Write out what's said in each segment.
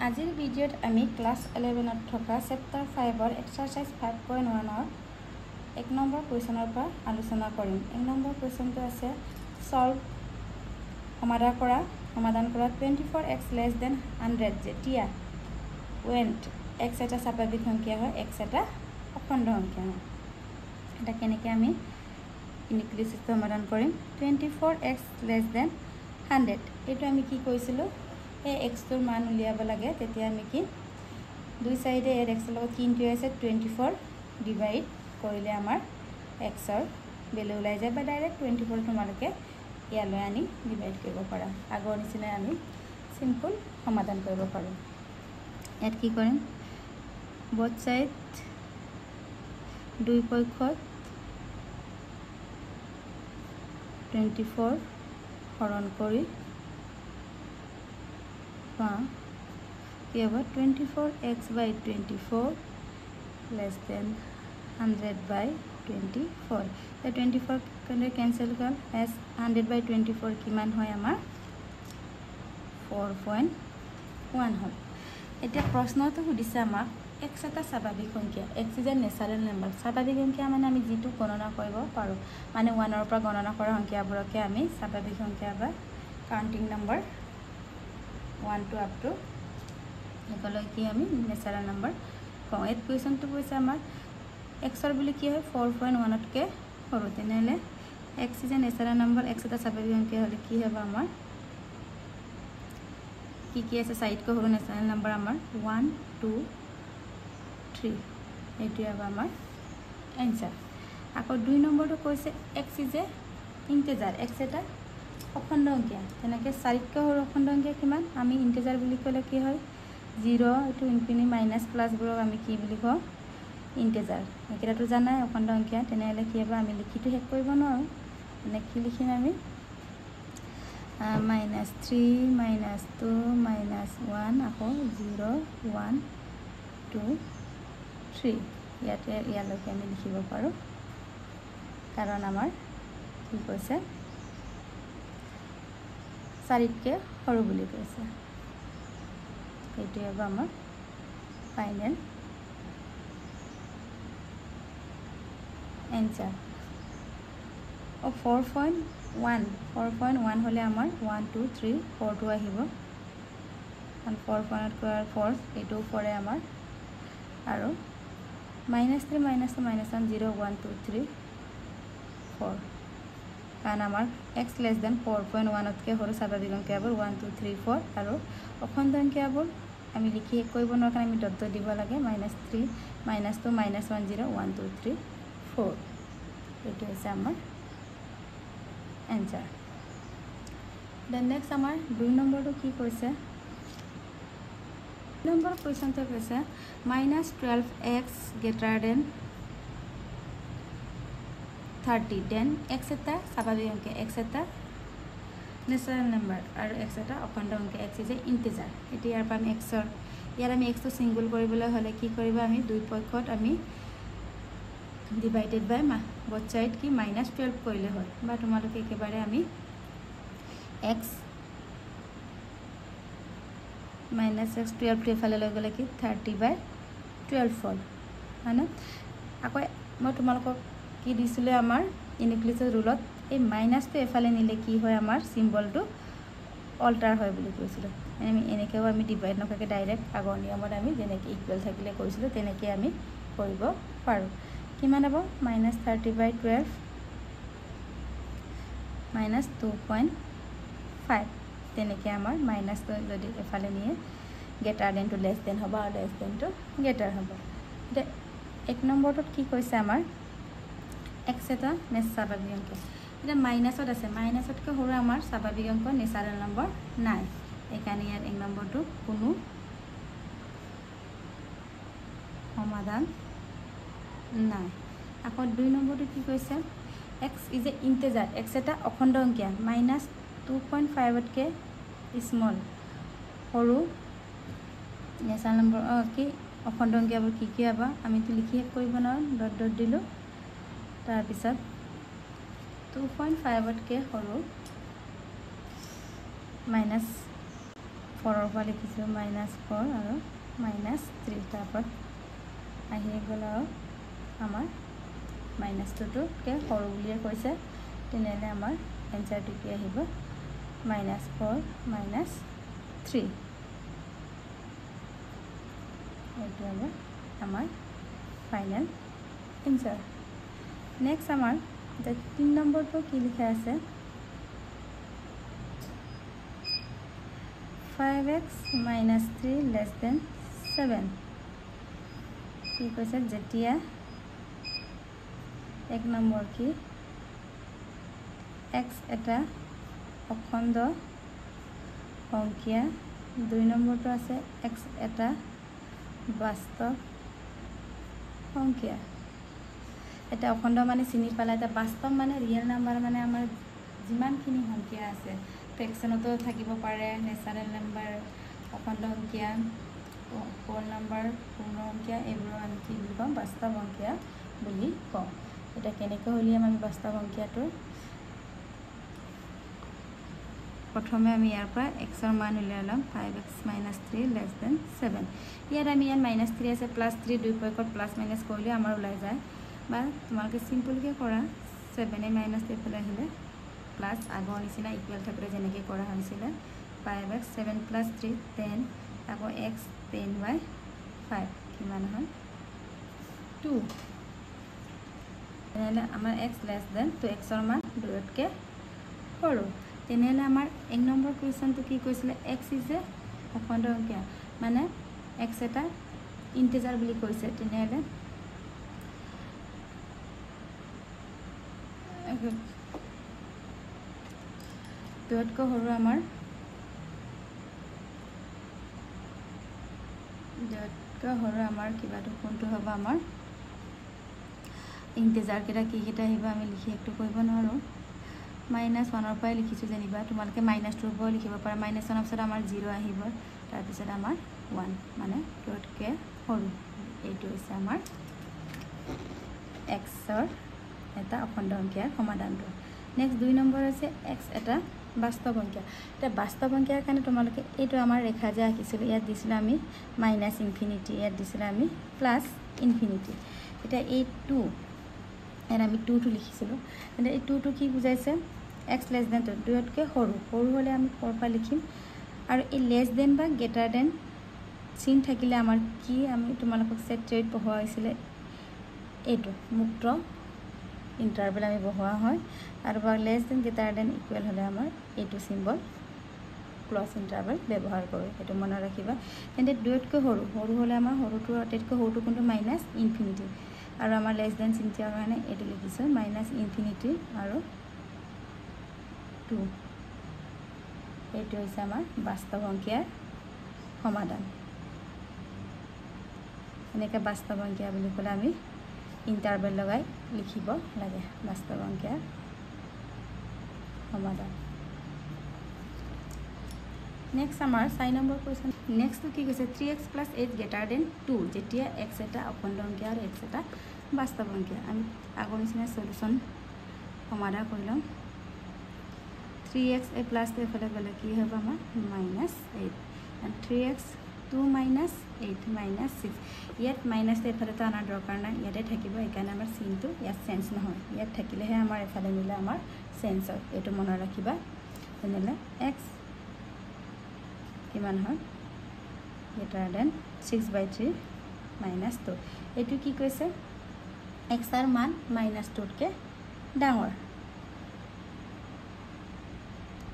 আজিৰ ভিডিঅ'ত আমি ক্লাছ 11ত থকা চেপ্টাৰ 5ৰ এক্সাৰসাইজ 5.1ৰ 1 নম্বৰ কুৱেশ্যনৰ পৰা আলোচনা কৰিম। 1 নম্বৰ কুৱেশ্যনটো আছে সলভ সমাধান কৰা 24x less than 100 যেতিয়া when x এটা স্বাভাৱিক সংখ্যা হয় x এটা অখণ্ড সংখ্যা হয়। এটা কেনেকৈ আমি ইনক্লুচিভ সমাধান কৰিম 24x less than 100 এইটো আমি কি কৈছিলোঁ এই x টোৰ মান উলিয়াব লাগে তেতিয়া আমি কি দুই সাইডে এৰ x লগত কি ইনটু আছে 24 ডিভাইড কৰিলে আমাৰ x ৰ ভ্যালু ওলাই যায় বা ডাইৰেক্ট 24 তোমালোকে ইয়ালৈ আনি ডিভাইড কৰিব পাৰা আগৰ নিচিনা আমি সিম্পল সমাধান কৰিব পাৰোঁ। ইয়াত কি কৰিম both side দুই পক্ষত 24 হৰণ কৰি কি হ'ব 24x by 24 less than 100 by 24 the 24 can cancel कर as 100 by 24 কিমান হয় আমাৰ 4.1 হয়। এতিয়া প্ৰশ্নটো সুধিছে আমাক x এটা স্বাভাৱিক সংখ্যা x is a natural number স্বাভাৱিক সংখ্যা মানে আমি যেটো গণনা কৰিব পাৰো মানে 1 ৰ পৰা গণনা কৰা সংখ্যাবোৰকে আমি স্বাভাৱিক সংখ্যা বা counting number 1 to up to এগুলো কি আমি ন্যাচাৰাল নাম্বাৰ কওঁ। এই কোৱেশ্যনটো কৈছে আমাৰ x ৰ বুলি কি হয় 4.1 তকে সৰু তেনেহলে x is a natural number x এটা স্বাভাৱিক সংখ্যা হলে কি হ'ব আমাৰ কি আছে সাইড কো সৰু ন্যাচাৰাল নাম্বাৰ আমাৰ 1 2 3 এইটো হ'ব আমাৰ आंसर। আকৌ দুই নম্বৰটো কৈছে x is a integer x এটা অখণ্ড সংখ্যা তেনেকে চাৰিতকৈ সৰু অখণ্ড সংখ্যা কিমান আমি ইন্টিজাৰ বুলি ক'লে কি হয় 0 to infinity minus plus বোৰক আমি কি বুলি কওঁ ইন্টিজাৰ একেটাটো জানাই অখণ্ড সংখ্যা তেনেহলে কি হ'ব আমি লিখিটো শেষ কৰিব নোৱাৰো মানে কি লিখিম আমি -3 -2 -1 আকৌ 0 1 2 3 ইয়ালৈকে আমি লিখিব পাৰো কাৰণ আমাৰ কি কৈছে চাৰিতকৈ সৰু বুলি কৈছে এইটো হ'ব আমাৰ ফাইনেল आंसर। 4.1 হলে আমাৰ 1 2 3 4 টো আহিব and 4.1 4 এইটো পৰে আমাৰ আৰু -3 -1 0 1 2 3 4 কাৰণ আমাৰ x less than 4.1 তকে সৰু স্বাভাৱিক সংখ্যাবোৰ 1 2 3 4 আৰু অখণ্ড সংখ্যাবোৰ আমি লিখি কৰিব নোৱাৰো কাৰণ আমি ডট দিব লাগে -3 -2 -1 0 1 2 3 4 এইটো হৈছে আমাৰ आंसर। দেন নেক্সট আমাৰ দুই নম্বৰটো কি কৈছে নম্বৰ কোৱেশ্যনটো কৈছে -12x greater than 30 then x এটা স্বাভাৱিক সংখ্যা x এটা ন্যাচাৰাল নাম্বাৰ আৰু x এটা অখণ্ড সংখ্যা x is a integer এতিয়া ইয়াৰ পৰা আমি আমি x টো সিঙ্গল কৰিবলৈ হলে কি কৰিব আমি দুই পক্ষত আমি ডিভাইডেড বাই both side কি -12 কৰিলে হয় বা তোমালোকে একেবাৰে আমি x -x12 টো এফালে লৈ গলে কি 30/12 হ'ল মানে আকৌ মই তোমালোকক কি দিছিলে আমাৰ ইনক্লুচিভ ৰুলত এই মাইনাসটো এফালে নিলে কি হয় আমাৰ সিম্বলটো অল্টাৰ হয় বুলি কৈছিল আমি এনেকেও আমি ডিভাইড নকৰাকে ডাইৰেক্ট আগৰ নিয়মত আমি যেনেকৈ ইকুৱেল থাকিলে কৰিছিল তেনেকৈ আমি কৰিব পাৰো কিমান হ'ব -30/12 -2.5 তেনেকৈ আমাৰ মাইনাসটো যদি এফালে নিয়ে greater than to less than হ'ব আৰু লেছ দেন টু গ্ৰেটাৰ হ'ব। এতিয়া এক নম্বৰটোত কি কৈছে আমাৰ x এটা স্বাভাৱিক সংখ্যা এটা মাইনাসত আছে মাইনাসতকৈ সৰু আমাৰ স্বাভাৱিক অংক ন্যাচাৰাল নম্বৰ নাই এইকাৰণে ইয়াত এক নম্বৰটো কোনো সমাধান নাই। আকৌ দুই নম্বৰটো কি কৈছে x is a integer x এটা অখণ্ড সংখ্যা -2.5 তকে স্মল সৰু ন্যাচাৰাল নম্বৰ কি অখণ্ড সংখ্যাবোৰ কি হ'ব আমিতো লিখি শেষ কৰিব নোৱাৰো ডট দিলো তাৰ পিছত 2.5 তকে সৰু 4 পৰা লিখিছোঁ -4 আৰু -3 তাৰপৰা আহি গ'ল আৰু আমাৰ -2টোতকৈ সৰু বুলিয়ে কৈছে তেনেহ'লে আমাৰ এনচাৰটো কি আহিব -4 -3 এইটো হ'ব আমাৰ ফাইনেল এনচাৰ নেক্সট আমাৰ 3 নম্বৰটো কি লিখা আছে 5x - 3 < 7 কি কৈছে যেতিয়া 1 নম্বৰ কি x এটা অখণ্ড সংখ্যা 2 নম্বৰটো আছে x এটা বাস্তৱ সংখ্যা এটা অখণ্ড মানে চিনি পালা এটা বাস্তৱ মানে ৰিয়েল নাম্বাৰ মানে আমাৰ যিমানখিনি সংখ্যা আছে ফ্ৰেকশনতো থাকিব পাৰে নেচাৰেল নাম্বাৰ অখণ্ড সংখ্যা হোল নাম্বাৰ পূৰ্ণ সংখ্যা এইবোৰ আমি কি বুলি কওঁ বাস্তৱ সংখ্যা বুলি কওঁ এটা কেনেকৈ উলিয়াম আমি বাস্তৱ সংখ্যাটো প্ৰথমে আমি ইয়াৰ পৰা xৰ মান উলিয়াই ল'ম 5x - 3 < 7 ইয়াত আমি ইয়াত -3 আছে +3 দুই পক্ষত প্লাছ মাইনাছ কৰিলে আমাৰ ওলাই যায় বা তোমালোকে চিম্পলকৈ কৰা 7 - এইফালে আহিলে প্লাছ আগৰ নিচিনা ইকুৱেল থাকিলে যেনেকৈ কৰা হৈছিলে 5x 7 + 3 10 আকৌ x 10/5 কিমান হয় 2 তেনেহ'লে আমাৰ x < 2 xৰ মান 2তকৈ সৰু তেনেহ'লে আমাৰ 1 নম্বৰ কুৱেশ্যনটো কি কৈছিলে x ইজ এ অখণ্ড সংখ্যা মানে x এটা ইণ্টিজাৰ বুলি কৈছে তেনেহ'লে দুতকৈ সৰু আমাৰ কিবাটো কোনটো হ'ব আমাৰ ইণ্টিজাৰ কেইটা কি কেইটা আহিব আমি লিখি একটু কৰিব নোৱাৰোঁ -1ৰ পৰাই লিখিছোঁ যেনিবা তোমালোকে -2ৰ পৰাও লিখিব পাৰা -1ৰ পিছত আমাৰ 0 আহিব তাৰপিছত আমাৰ 1 মানে 2তকৈ সৰু এইটো হৈছে আমাৰ xৰ এটা অখণ্ড সংখ্যাৰ সমাধানটো নেক্সট 2 নম্বৰ হৈছে x এটা বাস্তৱ সংখ্যা এতিয়া বাস্তৱ সংখ্যাৰ কাৰণে তোমালোকে এইটো আমাৰ ৰেখা যে আঁকিছিলোঁ ইয়াত দিছিলোঁ আমি -∞ ইয়াত দিছিলোঁ আমি +∞ এতিয়া এই 2 ইয়াত আমি 2টো লিখিছিলোঁ এতিয়া এই 2টো কি বুজাইছে x < 2তকৈ সৰু হ'লে আমি ক'ৰ পৰা লিখিম আৰু এই < বা গ্ৰেটাৰ চিন থাকিলে আমাৰ কি আমি তোমালোকক ছেট থিয়ৰীত পঢ়োৱা হৈছিলে এইটো মুক্ত ইণ্টাৰভেল আমি বহোৱা হয় আৰু বা < ইকুৱেল হ'লে আমাৰ এইটো চিম্বল ক্লজ ইণ্টাৰভেল ব্যৱহাৰ কৰোঁ সেইটো মনত ৰাখিবা তেন্তে 2তকৈ সৰু হ'লে আমাৰ সৰুটো আটাইতকৈ সৰুটো কোনটো -∞ আৰু আমাৰ < চিন থকাৰ কাৰণে এইটো লিখিছোঁ -∞ আৰু 2 এইটো হৈছে আমাৰ বাস্তৱ সংখ্যাৰ সমাধান এনেকৈ বাস্তৱ সংখ্যা বুলি ক'লে আমি ইণ্টাৰভেল লগাই লিখিব লাগে বাস্তৱ সংখ্যাৰ সমাধান নেক্সট আমাৰ 4 নম্বৰ কুৱেশ্যন নেক্সটটো কি কৈছে 3x + 8 < 2 যেতিয়া x এটা অখণ্ড সংখ্যা আৰু x এটা বাস্তৱ সংখ্যা আমি আগৰ নিচিনা সলিউশ্যন সমাধান কৰি ল'ম 3x এই প্লাছটো এফালে গ'লে কি হ'ব আমাৰ -8 and 3x 2 - 8 - 6 ইয়াত মাইনাছটো এফালেতো অনাৰ দৰকাৰ নাই ইয়াতে থাকিব সেইকাৰণে আমাৰ চিনটো ইয়াত চেঞ্জ নহয় ইয়াত থাকিলেহে আমাৰ এফালে মিলে আমাৰ চেঞ্জ হয় এইটো মনত ৰাখিবা তেনেহ'লে x কিমান হয় < 6/3 - 2 এইটো কি কৈছে xৰ মান -2তকৈ ডাঙৰ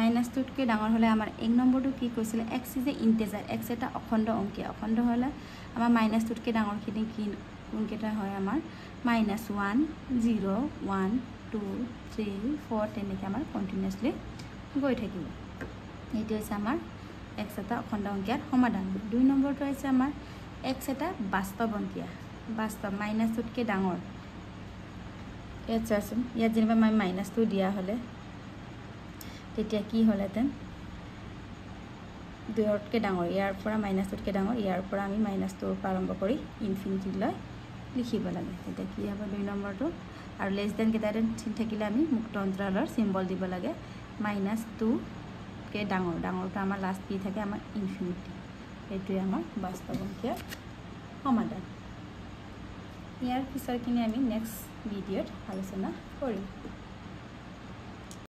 -2তকৈ ডাঙৰ হ'লে আমাৰ 1 নম্বৰটো কি কৈছিলে x is a integer x এটা অখণ্ড সংখ্যা অখণ্ড হ'লে আমাৰ -2তকৈ ডাঙৰখিনি কি কোনকেইটা হয় আমাৰ -1 0 1 2 3 4 তেনেকৈ আমাৰ কণ্টিনিউৱাছলি গৈ থাকিব এইটো হৈছে আমাৰ x এটা অখণ্ড সংখ্যাৰ সমাধান 2 নম্বৰটো হৈছে আমাৰ x এটা বাস্তৱ সংখ্যা বাস্তৱ -2তকৈ ডাঙৰ ইয়াত চাচোন ইয়াত যেনিবা আমি -2 দিয়া হ'লে তেতিয়া কি হ'লহেঁতেন 2তকৈ ডাঙৰ ইয়াৰ পৰা -2তকৈ ডাঙৰ ইয়াৰ পৰা আমি -2ৰ পৰা আৰম্ভ কৰি ইনফিনিটিলৈ লিখিব লাগে তেতিয়া কি হ'ব 2 নম্বৰটো আৰু < গ্ৰেটাৰ চিন থাকিলে আমি মুক্ত অন্তৰালৰ চিম্বল দিব লাগে -2 সবতকৈ ডাঙৰটো আমাৰ লাষ্ট কি থাকে আমাৰ ইনফিনিটি এইটোৱে আমাৰ বাস্তৱ অংকীয় সমাধান ইয়াৰ পিছৰখিনি আমি নেক্সট ভিডিঅ'ত আলোচনা কৰিম